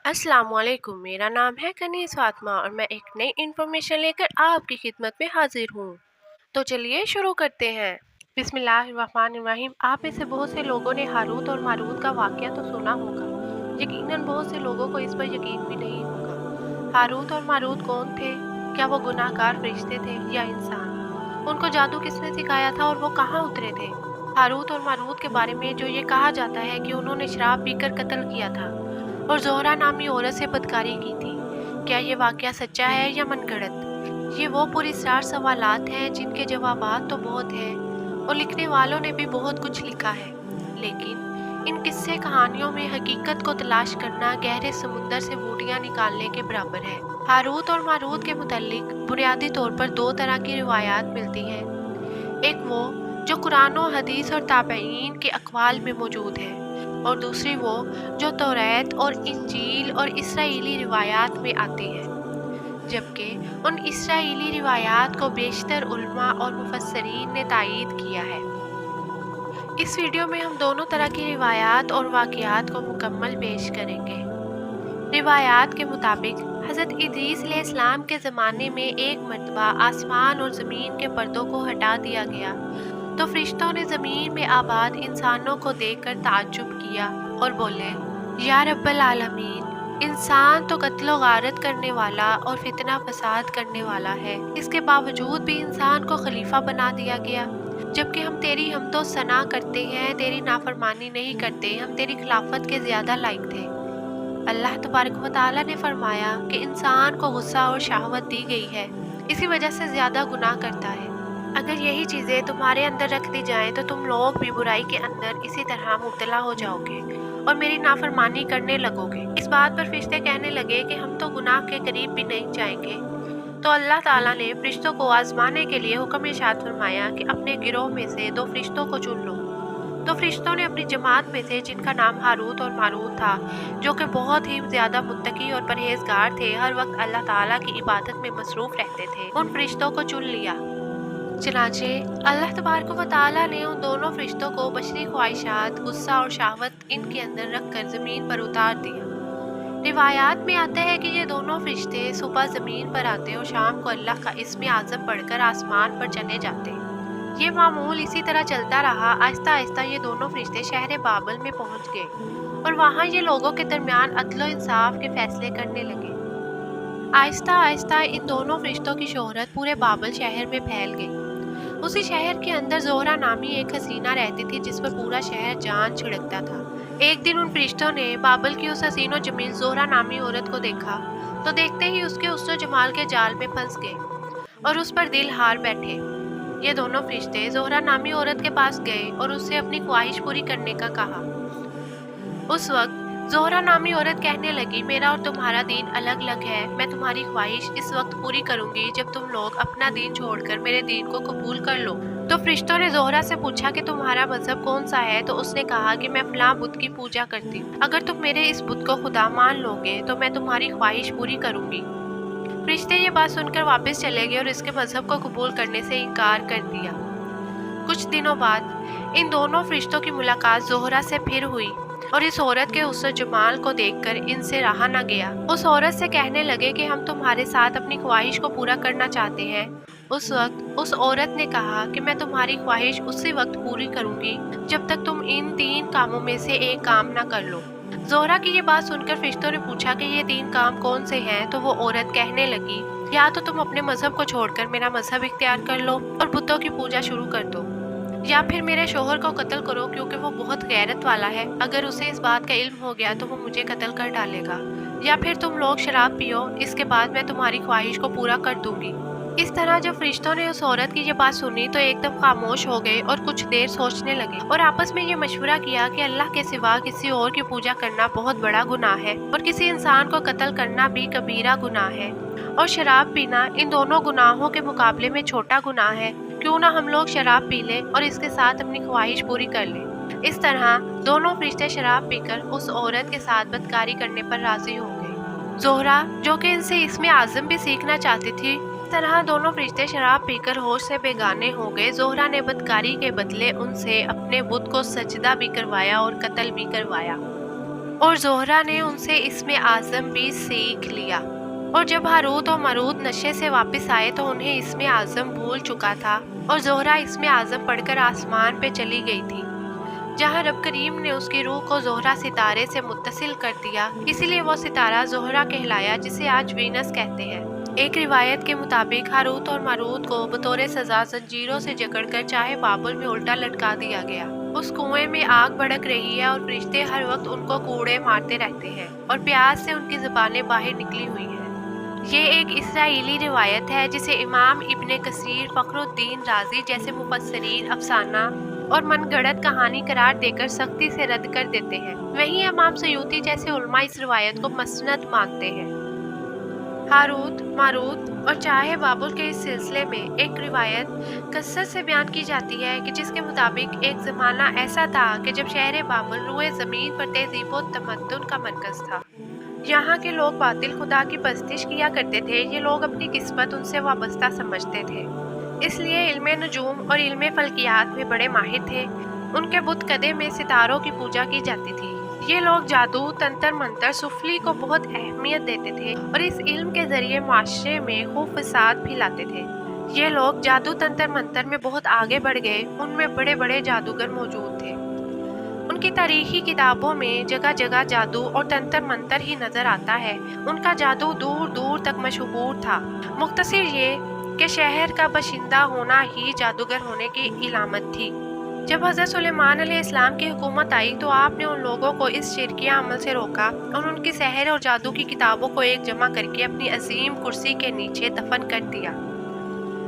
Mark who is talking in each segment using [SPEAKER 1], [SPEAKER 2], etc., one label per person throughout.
[SPEAKER 1] अस्सलाम वालेकुम। मेरा नाम है कनीज़ फातिमा और मैं एक नई इन्फॉर्मेशन लेकर आपकी खिदमत में हाजिर हूँ। तो चलिए शुरू करते हैं। बिस्मिल्लाहिर्रहमानिर्रहीम। आप में से बहुत से लोगों ने हारूत और मारूत का वाक़या तो सुना होगा। यकीनन बहुत से लोगों को इस पर यकीन भी नहीं होगा। हारूत और मारूत कौन थे? क्या वो गुनाहगार फरिश्ते थे या इंसान? उनको जादू किसने सिखाया था और वो कहाँ उतरे थे? हारूत और मारूत के बारे में जो ये कहा जाता है कि उन्होंने शराब पीकर कत्ल किया था और ज़ोहरा नामी औरत से बदकारी की थी, क्या ये वाक़या सच्चा है या मनगढ़ंत? ये वो पुरस्कार सवालात हैं जिनके जवाबात तो बहुत हैं और लिखने वालों ने भी बहुत कुछ लिखा है, लेकिन इन किस्से कहानियों में हकीकत को तलाश करना गहरे समुंदर से बूटियाँ निकालने के बराबर है। हारूत और मारूत के मुतल्लिक बुनियादी तौर पर दो तरह की रिवायात मिलती हैं। एक वो जो कुरान और हदीस और ताबईन के अक़वाल में मौजूद है, और दूसरी वो जो तौरात और इंजील और इसराइली रिवायात में आती है, जबकि उन इसराइली रिवायात को बेशतर उलमा और मुफस्सरीन ने तायीद किया है। इस वीडियो में हम दोनों तरह की रिवायात और वाक़यात को मुकम्मल पेश करेंगे। रिवायात के मुताबिक हज़रत इदरीस अलैहिस्सलाम के ज़माने में एक मरतबा आसमान और ज़मीन के पर्दों को हटा दिया गया तो फरिश्तों ने ज़मीन में आबाद इंसानों को देखकर ताज्जुब किया और बोले, या रब्बल आलमीन, इंसान तो कत्लो गारत करने वाला और फितना फसाद करने वाला है, इसके बावजूद भी इंसान को खलीफा बना दिया गया, जबकि हम तेरी हमदो सना करते हैं, तेरी नाफरमानी नहीं करते, हम तेरी खिलाफत के ज़्यादा लायक थे। अल्लाह तबारक व तआला ने फरमाया कि इंसान को गुस्सा और शहवत दी गई है, इसी वजह से ज़्यादा गुनाह करता है। अगर यही चीज़ें तुम्हारे अंदर रख दी जाएं तो तुम लोग भी बुराई के अंदर इसी तरह मुब्तला हो जाओगे और मेरी नाफरमानी करने लगोगे। इस बात पर फरिश्ते कहने लगे कि हम तो गुनाह के करीब भी नहीं जाएंगे। तो अल्लाह ताला ने फरिश्तों को आजमाने के लिए हुक्म इरशाद फरमाया कि अपने गिरोह में से दो फरिश्तों को चुन लो। तो फरिश्तों ने अपनी जमात में से, जिनका नाम हारूत और मारूत था, जो कि बहुत ही ज़्यादा मुत्तकी और परहेजगार थे, हर वक्त अल्लाह ताला की इबादत में मसरूफ़ रहते थे, उन फरिश्तों को चुन लिया। चनाचे अल्लाह तबारक व तआला ने उन दोनों फरिश्तों को बशरी ख्वाहिशात, गुस्सा और शहवत इनके अंदर रखकर ज़मीन पर उतार दिया। रिवायात में आता है कि ये दोनों फरिश्ते सुबह ज़मीन पर आते और शाम को अल्लाह का इस्म आज़म पढ़कर आसमान पर चले जाते। ये मामूल इसी तरह चलता रहा। आहिस्ता आहिस्ता ये दोनों फरिश्ते शहर बाबल में पहुँच गए और वहाँ ये लोगों के दरमियान अदल व इंसाफ के फैसले करने लगे। आहिस्ता आहिस्ता इन दोनों फरिश्तों की शोहरत पूरे बाबल शहर में फैल गई। उसी शहर के अंदर ज़ोहरा नामी एक हसीना रहती थी जिस पर पूरा शहर जान छिड़कता था। एक दिन उन फरिश्तों ने बाबल की उस हसीनो जमील ज़ोहरा नामी औरत को देखा तो देखते ही उसके हुस्न जमाल के जाल में फंस गए और उस पर दिल हार बैठे। ये दोनों फरिश्ते ज़ोहरा नामी औरत के पास गए और उससे अपनी ख्वाहिश पूरी करने का कहा। उस वक्त ज़ोहरा नामी औरत कहने लगी, मेरा और तुम्हारा दीन अलग अलग है। मैं तुम्हारी ख्वाहिश इस वक्त पूरी करूंगी जब तुम लोग अपना दीन छोड़कर मेरे दीन को कबूल कर लो। तो फरिश्तों ने ज़ोहरा से पूछा कि तुम्हारा मजहब कौन सा है? तो उसने कहा कि मैं फलां बुत की पूजा करती हूँ। अगर तुम मेरे इस बुत को खुदा मान लोगे तो मैं तुम्हारी ख्वाहिश पूरी करूंगी। फरिश्ते ये बात सुनकर वापस चले गए और इसके मजहब को कबूल करने से इनकार कर दिया। कुछ दिनों बाद इन दोनों फरिश्तों की मुलाकात ज़ोहरा से फिर हुई और इस औरत के हुस्न जमाल को देखकर इनसे रहा न गया। उस औरत से कहने लगे कि हम तुम्हारे साथ अपनी ख्वाहिश को पूरा करना चाहते हैं। उस वक्त उस औरत ने कहा कि मैं तुम्हारी ख्वाहिश उसी वक्त पूरी करूंगी जब तक तुम इन 3 कामों में से एक काम ना कर लो। ज़ोहरा की ये बात सुनकर फरिश्तों ने पूछा कि ये 3 काम कौन से हैं? तो वो औरत कहने लगी, या तो तुम अपने मजहब को छोड़कर मेरा मजहब इख्तियार कर लो और बुतों की पूजा शुरू कर दो, या फिर मेरे शोहर को कत्ल करो क्योंकि वो बहुत गैरत वाला है। अगर उसे इस बात का इल्म हो गया तो वो मुझे कत्ल कर डालेगा, या फिर तुम लोग शराब पियो, इसके बाद मैं तुम्हारी ख्वाहिश को पूरा कर दूंगी। इस तरह जब फरिश्तों ने उस औरत की ये बात सुनी तो एकदम खामोश हो गए और कुछ देर सोचने लगे और आपस में ये मशवरा किया कि अल्लाह के सिवा किसी और की पूजा करना बहुत बड़ा गुनाह है और किसी इंसान को कत्ल करना भी कबीरा गुनाह है और शराब पीना इन दोनों गुनाहों के मुकाबले में छोटा गुनाह है। क्यों ना हम लोग शराब पी लें और इसके साथ अपनी ख्वाहिश पूरी कर लें। इस तरह दोनों फरिश्ते शराब पीकर उस औरत के साथ बदकारी करने पर राजी हो गए। ज़ोहरा जो कि इनसे इसमें आज़म भी सीखना चाहती थी, इस तरह दोनों फरिश्ते शराब पीकर होश से बेगाने हो गए। ज़ोहरा ने बदकारी के बदले उनसे अपने बुत को सजदा भी करवाया और कत्ल भी करवाया। और ज़ोहरा ने उनसे इसमें आज़म भी सीख लिया। और जब हारूत और मारूत नशे से वापस आए तो उन्हें इसमें आज़म भूल चुका था और ज़ोहरा इसमें आज़म पढ़कर आसमान पे चली गई थी, जहाँ रब करीम ने उसकी रूह को ज़ोहरा सितारे से मुत्तसिल कर दिया। इसीलिए वो सितारा ज़ोहरा कहलाया, जिसे आज वीनस कहते हैं। एक रिवायत के मुताबिक हारूत और मारूत को बतौर सजा जंजीरों से जकड़कर चाहे बाबुल में उल्टा लटका दिया गया। उस कुएं में आग भड़क रही है और फरिश्ते हर वक्त उनको कूड़े मारते रहते हैं और प्यास से उनकी ज़बानें बाहर निकली हुई हैं। ये एक इसराइली रिवायत है जिसे इमाम इब्ने कसीर, फखरुद्दीन राजी जैसे मुफस्सिरीन अफसाना और मनगढ़ंत कहानी करार देकर सख्ती से रद्द कर देते हैं। वहीं इमाम सयूती जैसे उलमा इस रिवायत को मसनद मानते हैं। हारूत, मारूत और चाहे बाबुल के इस सिलसिले में एक रिवायत कसरत से बयान की जाती है कि जिसके मुताबिक एक ज़माना ऐसा था कि जब शहर बाबुल रुए ज़मीन पर तहज़ीब व तमद्दुन का मरकज़ था। यहाँ के लोग बातिल खुदा की परस्तिश किया करते थे। ये लोग अपनी किस्मत उनसे वाबस्ता समझते थे, इसलिए इल्मे नजूम और इल्मे फल्कियात में बड़े माहिर थे। उनके बुत कदे में सितारों की पूजा की जाती थी। ये लोग जादू, तंत्र मंत्र, सुफली को बहुत अहमियत देते थे और इस इल्म के जरिए माशरे में खूब फसाद फैलाते थे। ये लोग जादू, तंत्र मंत्र में बहुत आगे बढ़ गए। उनमें बड़े बड़े जादूगर मौजूद थे। उनकी तारीखी किताबों में जगह जगह जादू और तंत्र मंत्र ही नजर आता है। उनका जादू दूर दूर तक मशहूर था। मुख्तसर ये कि शहर का बशिंदा होना ही जादूगर होने की इलामत थी। जब हज़रत सुलेमान अलैहिस्सलाम की हुकूमत आई तो आपने उन लोगों को इस शिरकिया अमल से रोका और उनकी सहर और जादू की किताबों को एक जमा करके अपनी अजीम कुर्सी के नीचे दफन कर दिया,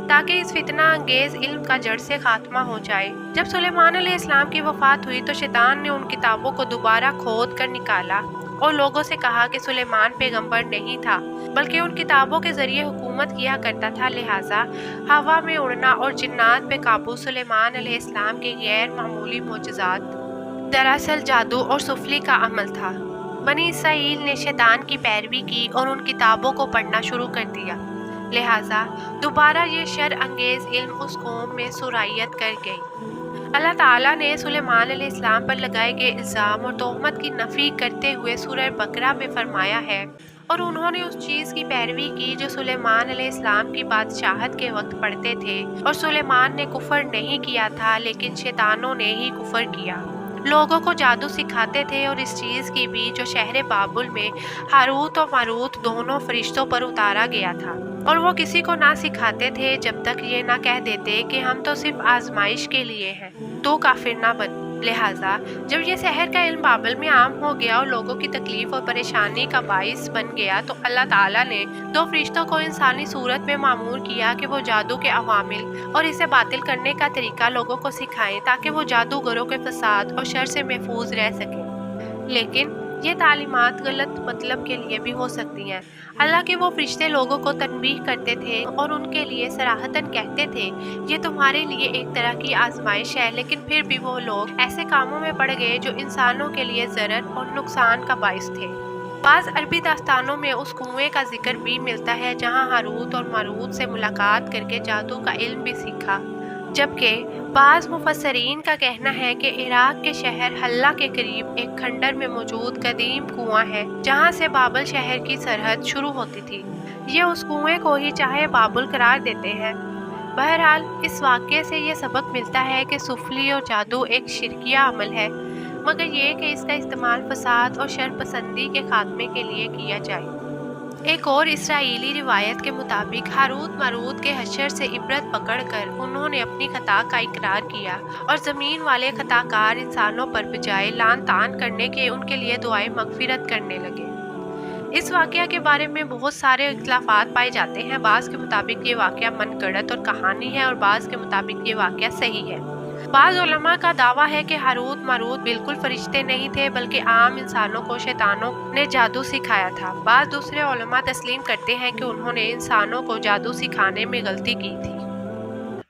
[SPEAKER 1] ताकि इस फितना अंगेज इल्म का जड़ से खात्मा हो जाए। जब सुलेमान अलैहिस्सलाम की वफात हुई तो शैतान ने उन किताबों को दोबारा खोद कर निकाला और लोगों से कहा कि सुलेमान पैगंबर नहीं था, बल्कि उन किताबों के जरिए हुकूमत किया करता था। लिहाजा हवा में उड़ना और जिन्नात पे काबू सुलेमान अलैहिस्सलाम के गैर मामूली मोजज़ात दरअसल जादू और सुफली का अमल था। बनी इसराइल ने शैतान की पैरवी की और उन किताबों को पढ़ना शुरू कर दिया। लिहाजा दोबारा ये शर अंगेज इल्म उस कौम में सुरायत कर गई। अल्लाह ताला ने सुलेमान अलैहिस्सलाम पर लगाए गए इल्ज़ाम और तोहमत की नफ़ी करते हुए सूरह बकरा में फरमाया है, और उन्होंने उस चीज़ की पैरवी की जो सुलेमान अलैहिस्सलाम की बादशाहत के वक्त पढ़ते थे। और सुलेमान ने कुफर नहीं किया था, लेकिन शैतानों ने ही कुफर किया। लोगों को जादू सिखाते थे और इस चीज़ की भी जो शहर बाबुल में हारूत और मारूत दोनों फरिश्तों पर उतारा गया था। और वो किसी को ना सिखाते थे जब तक ये ना कह देते कि हम तो सिर्फ आजमाइश के लिए हैं, तो काफिर ना बन। लिहाजा जब ये शहर का इल्म बाबल में आम हो गया और लोगों की तकलीफ और परेशानी का बाइस बन गया तो अल्लाह ताला ने दो फरिश्तों को इंसानी सूरत में मामूर किया कि वो जादू के अवामिल और इसे बातिल करने का तरीका लोगों को सिखाएं, ताकि वो जादूगरों के फसाद और शर से महफूज रह सकें। लेकिन ये तालीमात गलत मतलब के लिए भी हो सकती हैं। हालांकि वो फरिश्ते लोगों को तनबीह करते थे और उनके लिए सराहतन कहते थे, ये तुम्हारे लिए एक तरह की आजमाइश है। लेकिन फिर भी वो लोग ऐसे कामों में पड़ गए जो इंसानों के लिए ज़रर और नुकसान का बाइस थे। बाज़ अरबी दास्तानों में उस कुएं का जिक्र भी मिलता है जहाँ हारूत और मारूत से मुलाकात करके जादू का इल्म भी सीखा। जबकि बाज़ मुफस्सरीन का कहना है कि इराक के शहर हल्ला के करीब एक खंडर में मौजूद कदीम कुआं है, जहां से बाबल शहर की सरहद शुरू होती थी। ये उस कुएं को ही चाहे बाबुल करार देते हैं। बहरहाल इस वाक़ये से ये सबक मिलता है कि सुफली और जादू एक शिरकिया अमल है, मगर ये कि इसका इस्तेमाल फसाद और शर पसंदी के खात्मे के लिए किया जाए। एक और इसराइली रिवायत के मुताबिक हारूत मारूत के हशर से इबरत पकड़कर उन्होंने अपनी खता का इकरार किया और ज़मीन वाले खताकार इंसानों पर बजाय लान तान करने के उनके लिए दुआएं मगफिरत करने लगे। इस वाक़या के बारे में बहुत सारे इख्तिलाफात पाए जाते हैं। बाज़ के मुताबिक ये वाक़या मनगढ़ंत और कहानी है और बाज़ के मुताबिक ये वाक़या सही है। बाज़ उलमा का दावा है कि हारूत मारूत बिल्कुल फरिश्ते नहीं थे, बल्कि आम इंसानों को शैतानों ने जादू सिखाया था। बाज़ दूसरे उलमा तस्लीम करते हैं कि उन्होंने इंसानों को जादू सिखाने में गलती की थी।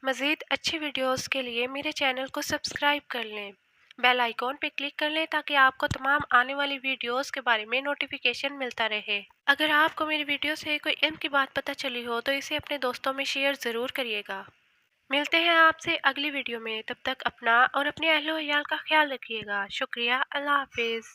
[SPEAKER 1] मज़ीद अच्छी वीडियोस के लिए मेरे चैनल को सब्सक्राइब कर लें, बेल आइकॉन पे क्लिक कर लें ताकि आपको तमाम आने वाली वीडियोस के बारे में नोटिफिकेशन मिलता रहे। अगर आपको मेरी वीडियो से कोई इल्म की बात पता चली हो तो इसे अपने दोस्तों में शेयर ज़रूर करिएगा। मिलते हैं आपसे अगली वीडियो में, तब तक अपना और अपने अहलो अयाल का ख्याल रखिएगा। शुक्रिया, अल्लाह हाफिज़।